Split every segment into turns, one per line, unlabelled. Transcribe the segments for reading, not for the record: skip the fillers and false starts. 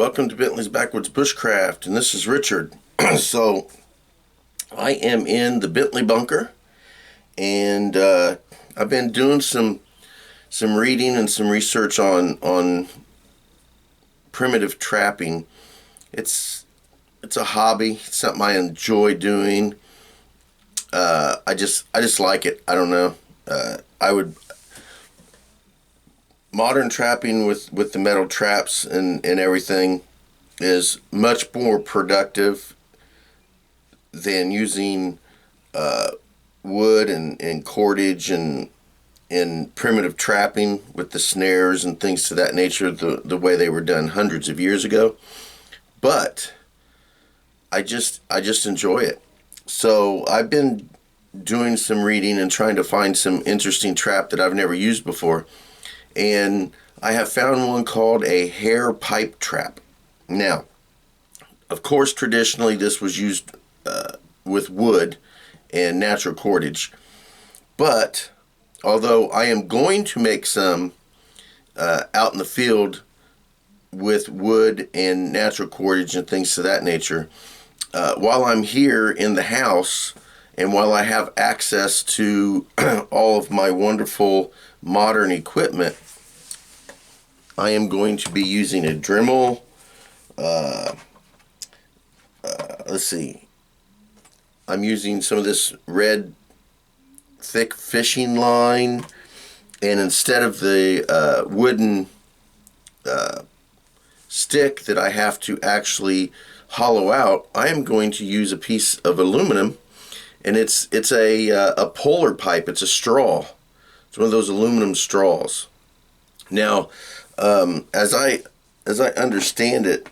welcome to Bentley's Backwoods Bushcraft, and this is Richard. So, I am in the Bentley Bunker, and I've been doing some reading and some research on primitive trapping. It's a hobby. It's something I enjoy doing. I just like it. I don't know. Modern trapping with the metal traps and everything is much more productive than using wood and cordage and primitive trapping with the snares and things to that nature, the way they were done hundreds of years ago. But I just enjoy it. So I've been doing some reading and trying to find some interesting trap that I've never used before. And I have found one called a Hare Pipe Trap. Now, of course, traditionally this was used with wood and natural cordage. But although I am going to make some out in the field with wood and natural cordage and things of that nature, while I'm here in the house and while I have access to all of my wonderful modern equipment, I am going to be using a Dremel. Let's see. I'm using some of this red thick fishing line, and instead of the wooden stick that I have to actually hollow out, I am going to use a piece of aluminum, and it's a polar pipe. It's a straw. It's one of those aluminum straws. Now, as I understand it,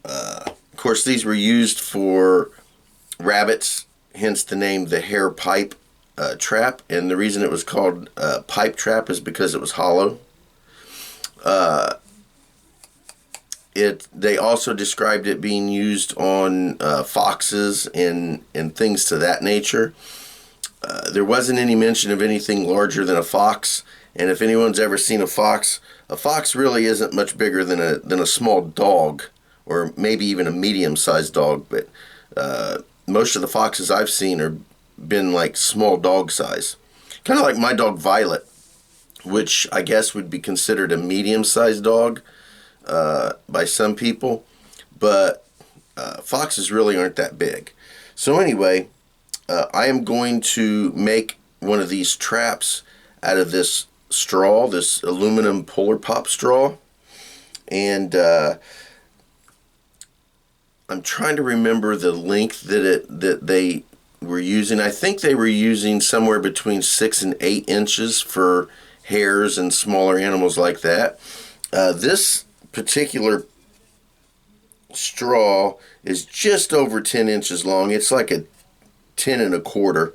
of course, these were used for rabbits, hence the name the Hare Pipe Trap. And the reason it was called Pipe Trap is because it was hollow. They also described it being used on foxes and things to that nature. There wasn't any mention of anything larger than a fox. And if anyone's ever seen a fox really isn't much bigger than a small dog, or maybe even a medium-sized dog. But most of the foxes I've seen are been like small dog size, kind of like my dog Violet, which I guess would be considered a medium-sized dog by some people. But foxes really aren't that big. So anyway, I am going to make one of these traps out of this straw, this aluminum polar pop straw, and I'm trying to remember the length that they were using. I think they were using somewhere between 6 and 8 inches for hares and smaller animals like that. This particular straw is just over 10 inches long. It's like a 10 and a quarter.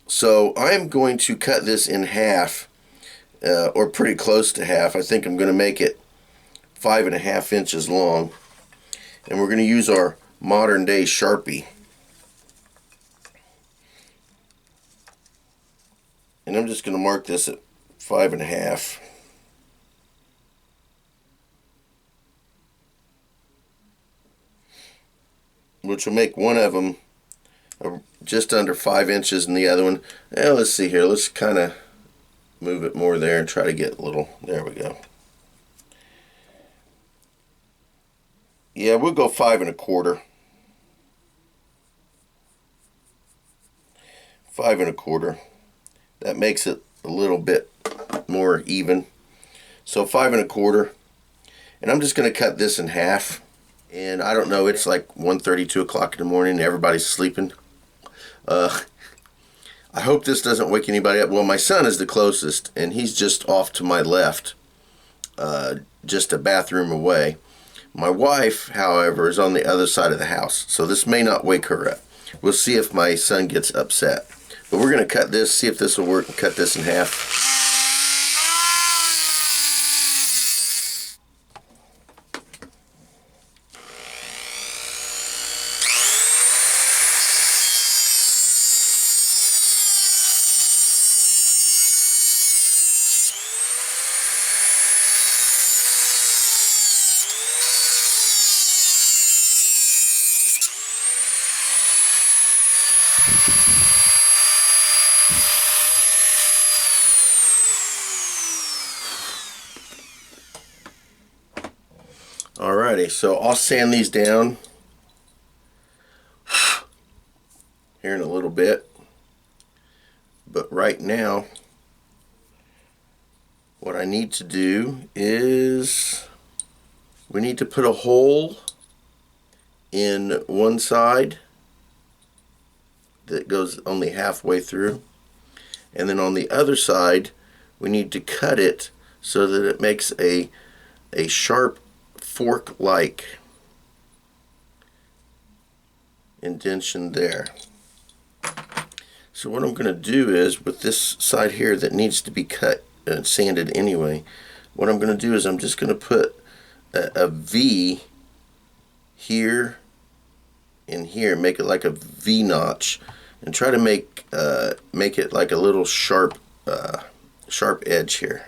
So I'm going to cut this in half, or pretty close to half. I think I'm going to make it 5.5 inches long. And we're going to use our modern day Sharpie. And I'm just going to mark this at 5.5. Which will make one of them just under 5 inches and the other one, let's see here, let's kind of move it more there and try to get a little, there we go. Yeah, we'll go 5.25. 5.25. That makes it a little bit more even. So 5.25. And I'm just going to cut this in half. And I don't know, it's like 1:30, 2 o'clock in the morning, everybody's sleeping. I hope this doesn't wake anybody up. Well, my son is the closest, and he's just off to my left, just a bathroom away. My wife, however, is on the other side of the house, so this may not wake her up. We'll see if my son gets upset. But we're going to cut this, see if this will work, and cut this in half. Alrighty, so I'll sand these down here in a little bit, but right now what I need to do is we need to put a hole in one side that goes only halfway through, and then on the other side we need to cut it so that it makes a sharp fork-like indentation there. So what I'm going to do is, with this side here that needs to be cut and sanded anyway, what I'm going to do is I'm just going to put a V here and here, make it like a V notch, and try to make it like a little sharp edge here.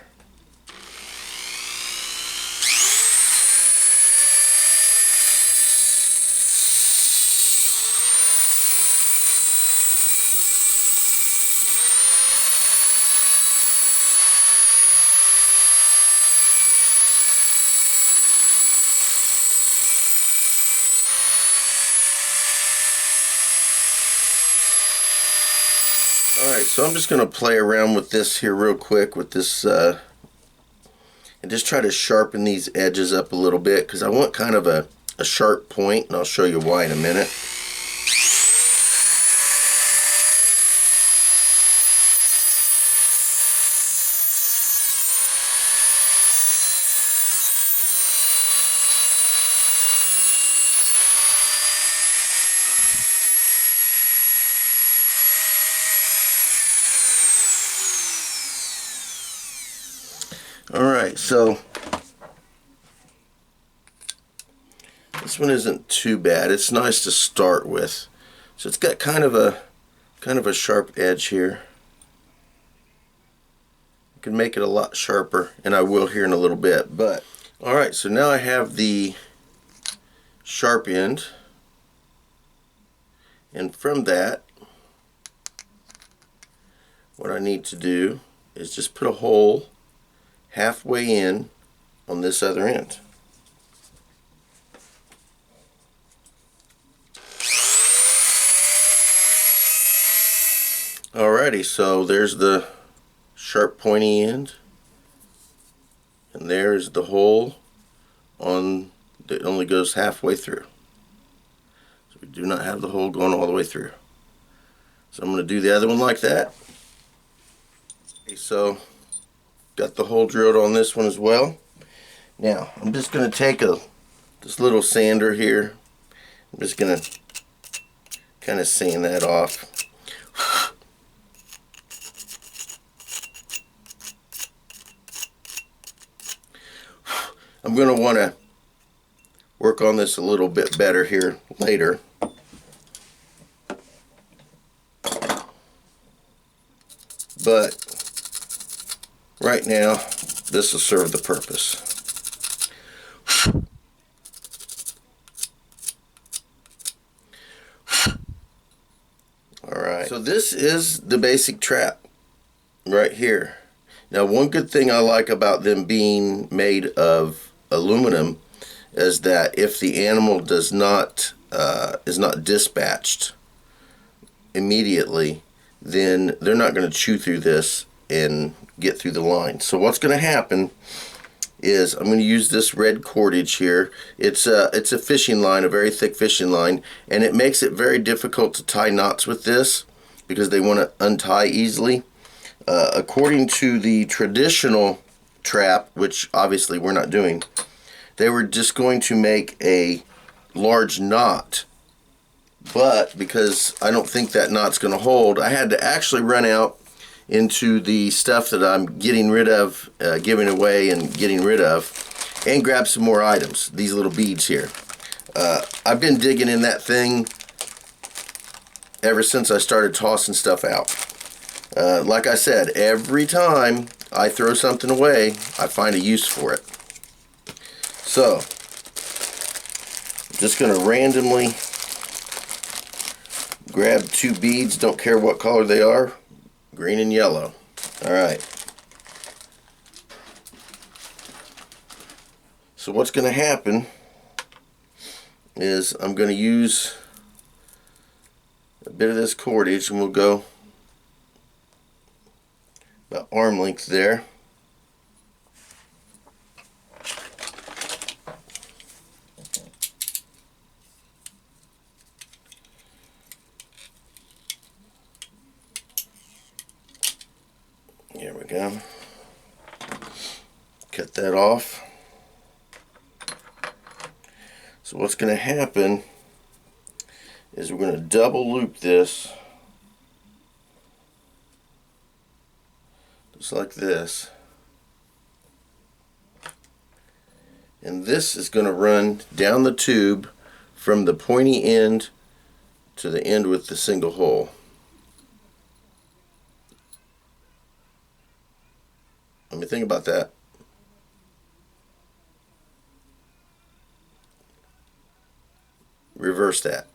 Alright, so I'm just going to play around with this here real quick with this and just try to sharpen these edges up a little bit, because I want kind of a sharp point, and I'll show you why in a minute. Alright, so this one isn't too bad. It's nice to start with. So it's got kind of a sharp edge here. I can make it a lot sharper, and I will here in a little bit. But alright, so now I have the sharp end, and from that what I need to do is just put a hole halfway in on this other end. Alrighty, so there's the sharp pointy end, and there's the hole on that only goes halfway through. So we do not have the hole going all the way through. So I'm going to do the other one like that. Okay, so got the hole drilled on this one as well. Now I'm just going to take this little sander here. I'm just going to kind of sand that off. I'm going to want to work on this a little bit better here later. But right now, this will serve the purpose. Alright, so this is the basic trap right here. Now, one good thing I like about them being made of aluminum is that if the animal is not dispatched immediately, then they're not going to chew through this and get through the line. So what's going to happen is I'm going to use this red cordage here. It's a fishing line, a very thick fishing line, and it makes it very difficult to tie knots with this because they want to untie easily. According to the traditional trap, which obviously we're not doing, they were just going to make a large knot, but because I don't think that knot's going to hold, I had to actually run out into the stuff that I'm getting rid of, giving away and getting rid of, and grab some more items. These little beads here. I've been digging in that thing ever since I started tossing stuff out. Like I said, every time I throw something away, I find a use for it. So, I'm just going to randomly grab two beads, don't care what color they are, green and yellow. Alright. So what's going to happen is I'm going to use a bit of this cordage, and we'll go about arm length there. There we go. Cut that off. So what's going to happen is we're going to double loop this just like this, and this is going to run down the tube from the pointy end to the end with the single hole. Let me think about that. Reverse that.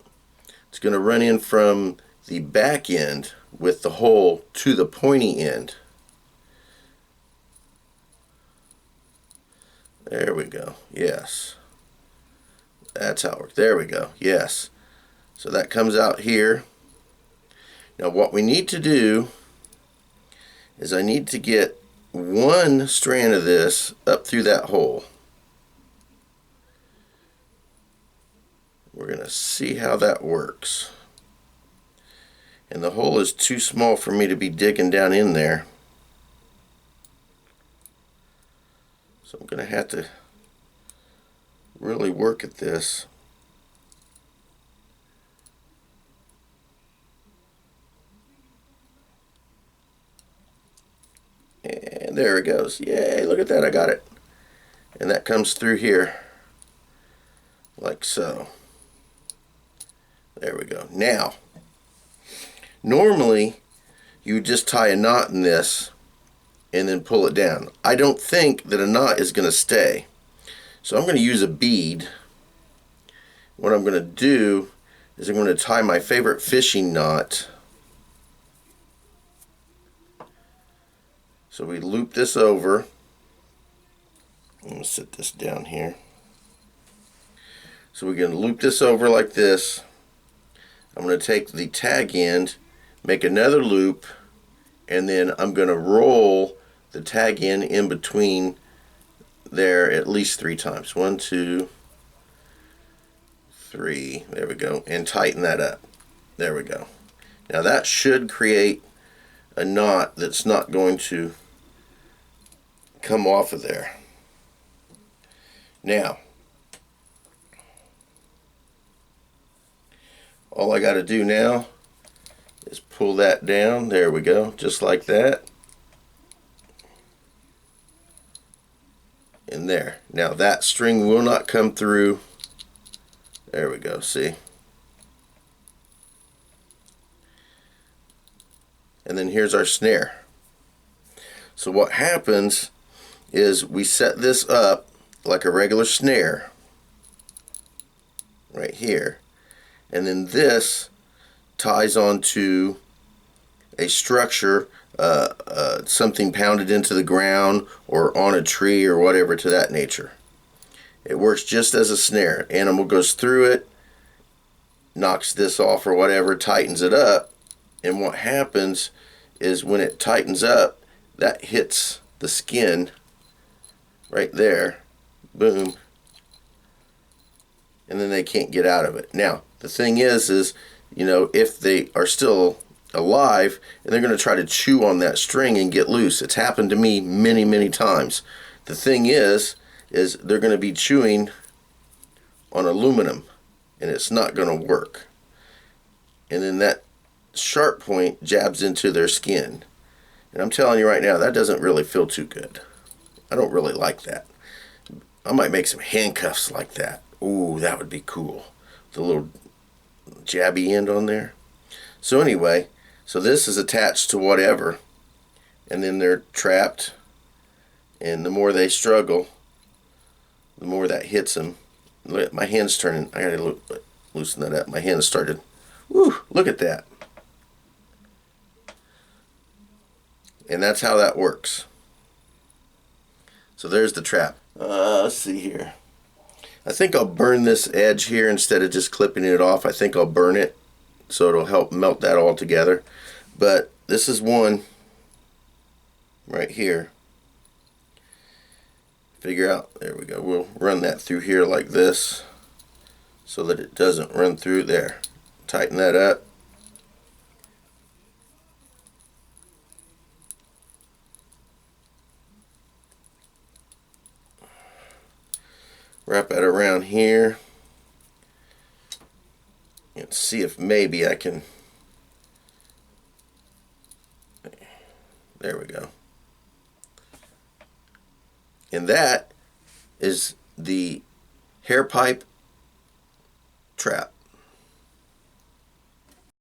It's going to run in from the back end with the hole to the pointy end. There we go. Yes. That's how it works. There we go. Yes. So that comes out here. Now what we need to do is I need to get one strand of this up through that hole. We're going to see how that works. And the hole is too small for me to be digging down in there. So I'm going to have to really work at this. And there it goes. Yay, look at that, I got it. And that comes through here, like so. There we go. Now, normally you would just tie a knot in this and then pull it down. I don't think that a knot is going to stay. So I'm going to use a bead. What I'm going to do is I'm going to tie my favorite fishing knot. So we loop this over. I'm going to set this down here. So we're going to loop this over like this. I'm going to take the tag end, make another loop, and then I'm going to roll the tag end in between there at least 3 times. 1, 2, 3. There we go. And tighten that up. There we go. Now that should create a knot that's not going to come off of there. Now, all I got to do now is pull that down. There we go, just like that. And there. Now that string will not come through. There we go, see? And then here's our snare. So what happens is we set this up like a regular snare right here. And then this ties onto a structure, something pounded into the ground or on a tree or whatever to that nature. It works just as a snare. Animal goes through it, knocks this off or whatever, tightens it up, and what happens is when it tightens up, that hits the skin right there, boom, and then they can't get out of it. Now, the thing is, you know, if they are still alive and they're going to try to chew on that string and get loose. It's happened to me many, many times. The thing is they're going to be chewing on aluminum and it's not going to work. And then that sharp point jabs into their skin. And I'm telling you right now, that doesn't really feel too good. I don't really like that. I might make some handcuffs like that. Ooh, that would be cool. The little jabby end on there. So anyway, so this is attached to whatever, and then they're trapped, and the more they struggle, the more that hits them. Look, my hand's turning. I gotta loosen that up. My hand started. Woo! Look at that. And that's how that works. So there's the trap. Let's see here. I think I'll burn this edge here instead of just clipping it off. I think I'll burn it so it'll help melt that all together. But this is one right here. Figure out, there we go, we'll run that through here like this so that it doesn't run through there. Tighten that up. Wrap that around here and see if maybe I can, there we go. And that is the Hare Pipe Trap.